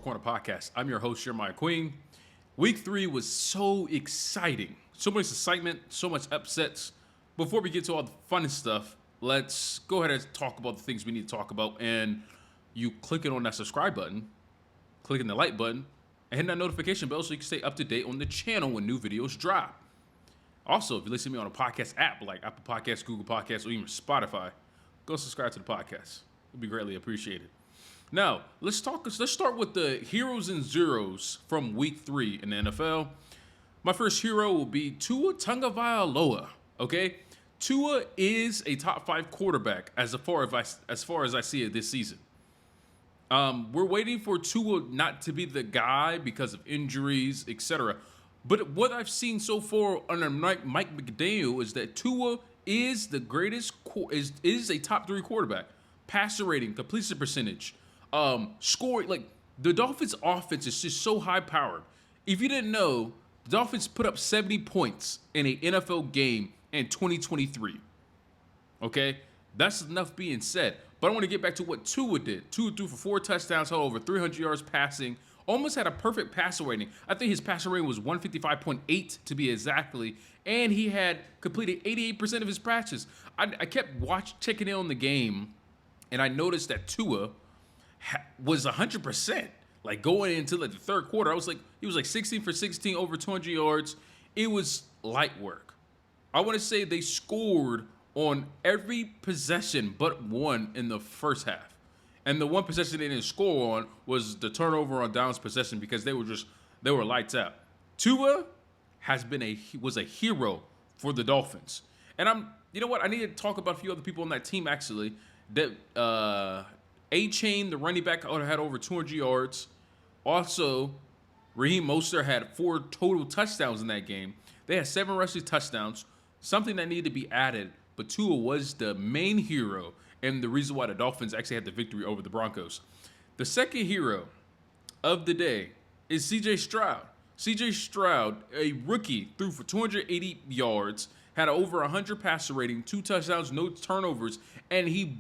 Corner Podcast. I'm your host, Jeremiah Queen. Week 3 was so exciting. So much excitement, so much upsets. Before we get to all the fun stuff, let's go ahead and talk about the things we need to talk about. And you clicking on that subscribe button, clicking the like button, and hitting that notification bell so you can stay up to date on the channel when new videos drop. Also, if you listen to me on a podcast app like Apple Podcasts, Google Podcasts, or even Spotify, go subscribe to the podcast. It would be greatly appreciated. Now, let's start with the heroes and zeros from week 3 in the NFL. My first hero will be Tua Tagovailoa, okay? Tua is a top 5 quarterback as far as I see it this season. We're waiting for Tua not to be the guy because of injuries, etc. But what I've seen so far under Mike McDaniel is that Tua is the greatest, is a top 3 quarterback. Passer rating, completion percentage, scoring. Like, the Dolphins' offense is just so high powered. If you didn't know, the Dolphins put up 70 points in an NFL game in 2023. Okay, that's enough being said. But I want to get back to what Tua did. Tua threw for 4 touchdowns, had over 300 yards passing, almost had a perfect passer rating. I think his passer rating was 155.8 to be exactly, and he had completed 88% of his passes. I kept checking in on the game, and I noticed that Tua was 100%. Like, going into like the third quarter, he was like 16 for 16, over 200 yards. It was light work. I want to say they scored on every possession but one in the first half. And the one possession they didn't score on was the turnover on downs possession because they were lights out. Tua was a hero for the Dolphins. And you know what? I need to talk about a few other people on that team actually. That A-Chain, the running back, had over 200 yards. Also, Raheem Mostert had 4 total touchdowns in that game. They had 7 rushing touchdowns, something that needed to be added. But Tua was the main hero and the reason why the Dolphins actually had the victory over the Broncos. The second hero of the day is C.J. Stroud. C.J. Stroud, a rookie, threw for 280 yards, had over 100 passer rating, 2 touchdowns, no turnovers, and he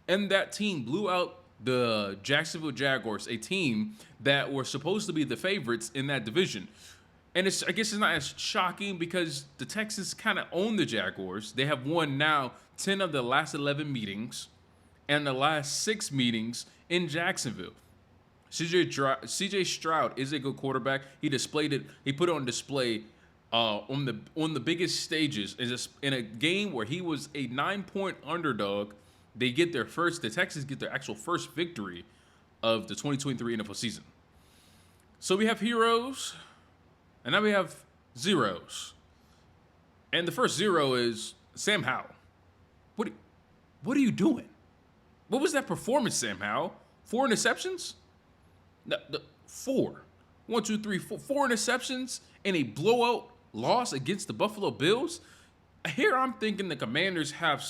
and that team blew out the Jacksonville Jaguars, a team that were supposed to be the favorites in that division. And I guess it's not as shocking because the Texans kind of own the Jaguars. They have won now 10 of the last 11 meetings and the last 6 meetings in Jacksonville. C.J. Stroud is a good quarterback. He displayed it. He put it on display on the biggest stages in a game where he was a 9-point underdog. The Texans get their actual first victory of the 2023 NFL season. So we have heroes, and now we have zeros. And the first zero is Sam Howell. What are you doing? What was that performance, Sam Howell? 4 interceptions? No, 4. 1, 2, 3, 4. 4 interceptions in a blowout loss against the Buffalo Bills? Here I'm thinking the Commanders have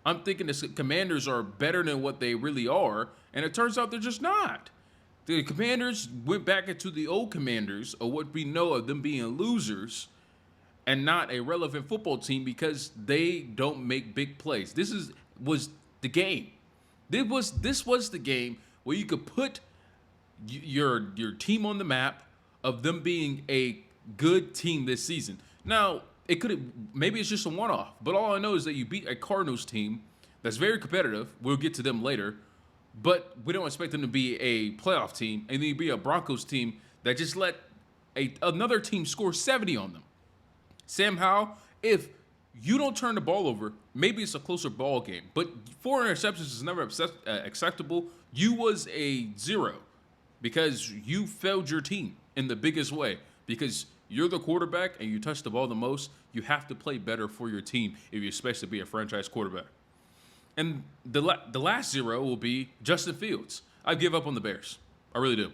I'm thinking the Commanders are better than what they really are, and it turns out they're just not. The Commanders went back into the old Commanders, or what we know of them being losers and not a relevant football team because they don't make big plays. This was the game. This was the game where you could put your team on the map of them being a good team this season. Now, maybe it's just a one-off, but all I know is that you beat a Cardinals team that's very competitive. We'll get to them later, but we don't expect them to be a playoff team, and then you beat a Broncos team that just let another team score 70 on them. Sam Howell, if you don't turn the ball over, maybe it's a closer ball game, but 4 interceptions is never acceptable. You was a zero because you failed your team in the biggest way because you're the quarterback and you touch the ball the most. You have to play better for your team if you expect to be a franchise quarterback. And the last zero will be Justin Fields. I give up on the Bears. I really do.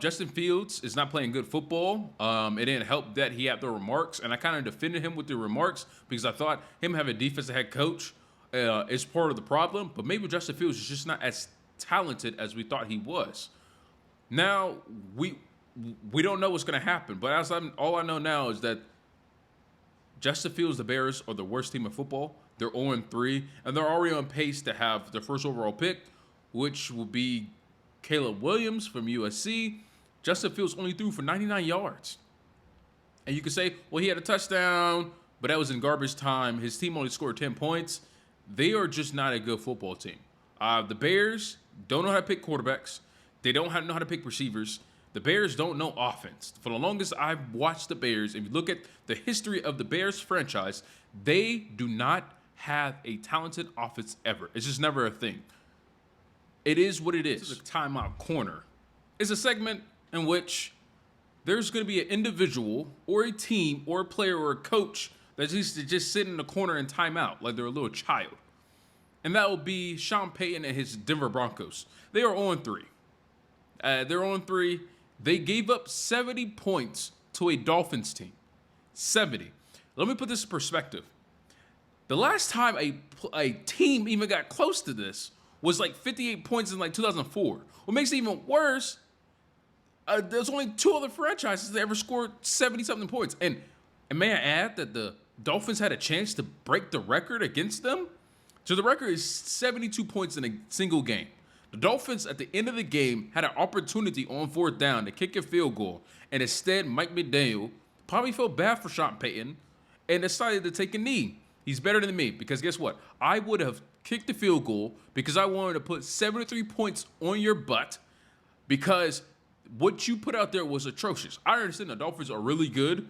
Justin Fields is not playing good football. It didn't help that he had the remarks, and I kind of defended him with the remarks because I thought him having a defensive head coach is part of the problem. But maybe Justin Fields is just not as talented as we thought he was. Now, we don't know what's going to happen, but all I know now is that Justin Fields, the Bears, are the worst team in football. They're 0-3, and they're already on pace to have their first overall pick, which will be Caleb Williams from USC. Justin Fields only threw for 99 yards. And you could say, well, he had a touchdown, but that was in garbage time. His team only scored 10 points. They are just not a good football team. The Bears don't know how to pick quarterbacks. They don't know how to pick receivers. The Bears don't know offense. For the longest I've watched the Bears, if you look at the history of the Bears franchise, they do not have a talented offense ever. It's just never a thing. It is what it is. This is a timeout corner. It's a segment in which there's going to be an individual or a team or a player or a coach that's used to just sit in the corner and timeout like they're a little child. And that will be Sean Payton and his Denver Broncos. They are 0-3. They're 0-3. They gave up 70 points to a Dolphins team. 70. Let me put this in perspective. The last time a team even got close to this was like 58 points in like 2004. What makes it even worse, there's only 2 other franchises that ever scored 70-something points. And may I add that the Dolphins had a chance to break the record against them? So the record is 72 points in a single game. The Dolphins, at the end of the game, had an opportunity on 4th down to kick a field goal. And instead, Mike McDaniel probably felt bad for Sean Payton and decided to take a knee. He's better than me because guess what? I would have kicked the field goal because I wanted to put 73 points on your butt because what you put out there was atrocious. I understand the Dolphins are really good.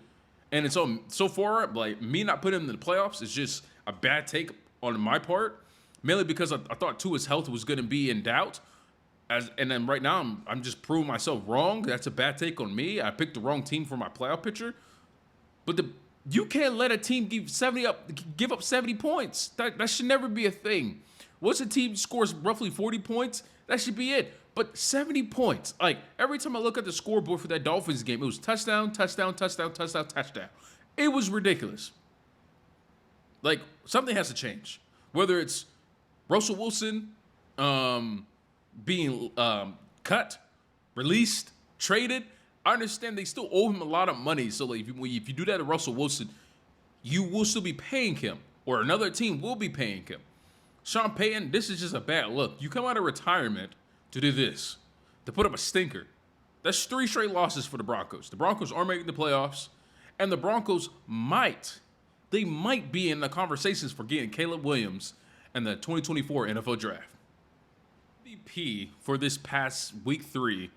And it's so far, like, me not putting them in the playoffs is just a bad take on my part. Mainly because I thought Tua's health was going to be in doubt. And then right now, I'm just proving myself wrong. That's a bad take on me. I picked the wrong team for my playoff picture. But you can't let a team give up 70 points. That should never be a thing. Once a team scores roughly 40 points, that should be it. But 70 points. Like, every time I look at the scoreboard for that Dolphins game, it was touchdown, touchdown, touchdown, touchdown, touchdown. It was ridiculous. Like, something has to change. Whether it's Russell Wilson being cut, released, traded. I understand they still owe him a lot of money. So like, if you do that to Russell Wilson, you will still be paying him, or another team will be paying him. Sean Payton, this is just a bad look. You come out of retirement to do this, to put up a stinker. That's 3 straight losses for the Broncos. The Broncos are making the playoffs, and the Broncos might be in the conversations for getting Caleb Williams and the 2024 NFL Draft. MVP for this past week 3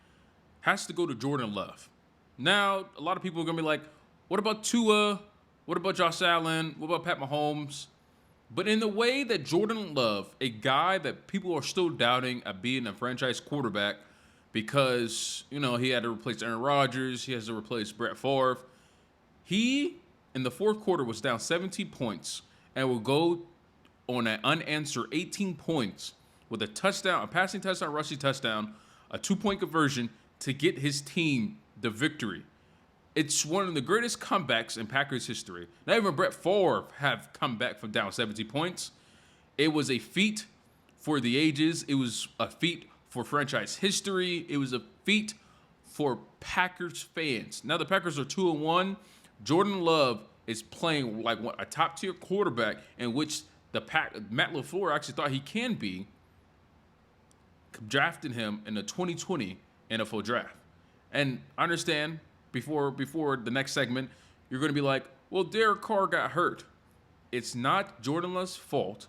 has to go to Jordan Love. Now, a lot of people are going to be like, what about Tua? What about Josh Allen? What about Pat Mahomes? But in the way that Jordan Love, a guy that people are still doubting at being a franchise quarterback because, he had to replace Aaron Rodgers, he has to replace Brett Favre. He, in the 4th quarter, was down 17 points and will go on an unanswered 18 points with a touchdown, a passing touchdown, rushing touchdown, a 2-point conversion to get his team the victory. It's one of the greatest comebacks in Packers history. Not even Brett Favre have come back from down 17 points. It was a feat for the ages. It was a feat for franchise history. It was a feat for Packers fans. Now the Packers are 2-1. Jordan Love is playing like a top-tier quarterback in which Matt LaFleur actually thought he can be, drafting him in the 2020 NFL Draft. And I understand before the next segment, you're going to be like, well, Derek Carr got hurt. It's not Jordan Love's fault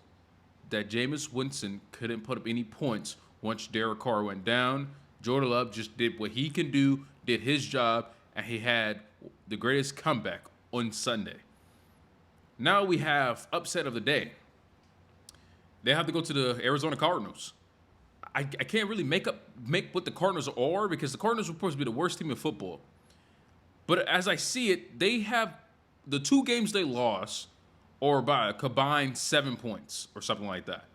that Jameis Winston couldn't put up any points once Derek Carr went down. Jordan Love just did what he can do, did his job, and he had the greatest comeback on Sunday. Now we have upset of the day. They have to go to the Arizona Cardinals. I can't really make what the Cardinals are because the Cardinals were supposed to be the worst team in football. But as I see it, they have the 2 games they lost or by a combined 7 points or something like that.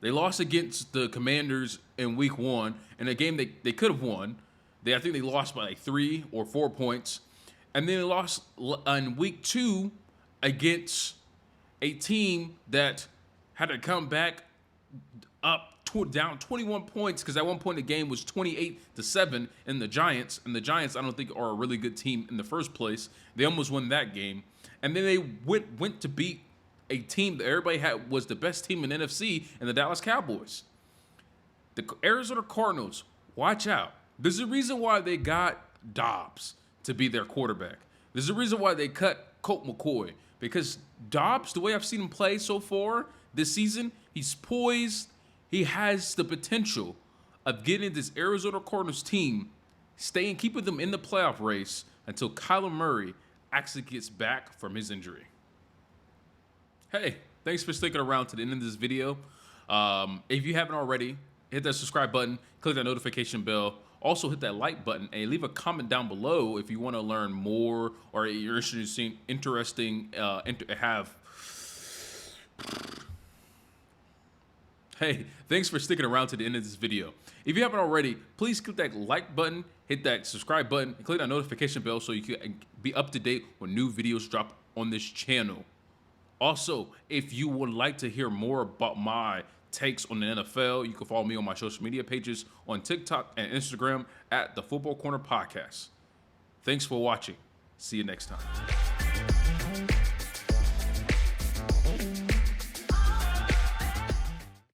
They lost against the Commanders in week 1 in a game they could have won. I think they lost by like 3 or 4 points. And then they lost in week 2 against a team that had to come back up down 21 points because at one point the game was 28-7 in the Giants. And the Giants, I don't think, are a really good team in the first place. They almost won that game. And then they went to beat a team that everybody had was the best team in NFC and the Dallas Cowboys. The Arizona Cardinals watch out. There's a reason why they got Dobbs to be their quarterback. There's a reason why they cut Colt McCoy, because Dobbs, the way I've seen him play so far this season, he's poised. He has the potential of getting this Arizona Cardinals team, keeping them in the playoff race until Kyler Murray actually gets back from his injury. Hey, thanks for sticking around to the end of this video. If you haven't already, hit that subscribe button, click that notification bell. Also hit that like button and leave a comment down below if you want to learn more or you're Hey, thanks for sticking around to the end of this video. If you haven't already, please click that like button, hit that subscribe button, and click that notification bell so you can be up to date when new videos drop on this channel. Also, if you would like to hear more about my takes on the NFL, you can follow me on my social media pages on TikTok and Instagram at the Football Corner Podcast. Thanks for watching. See you next time.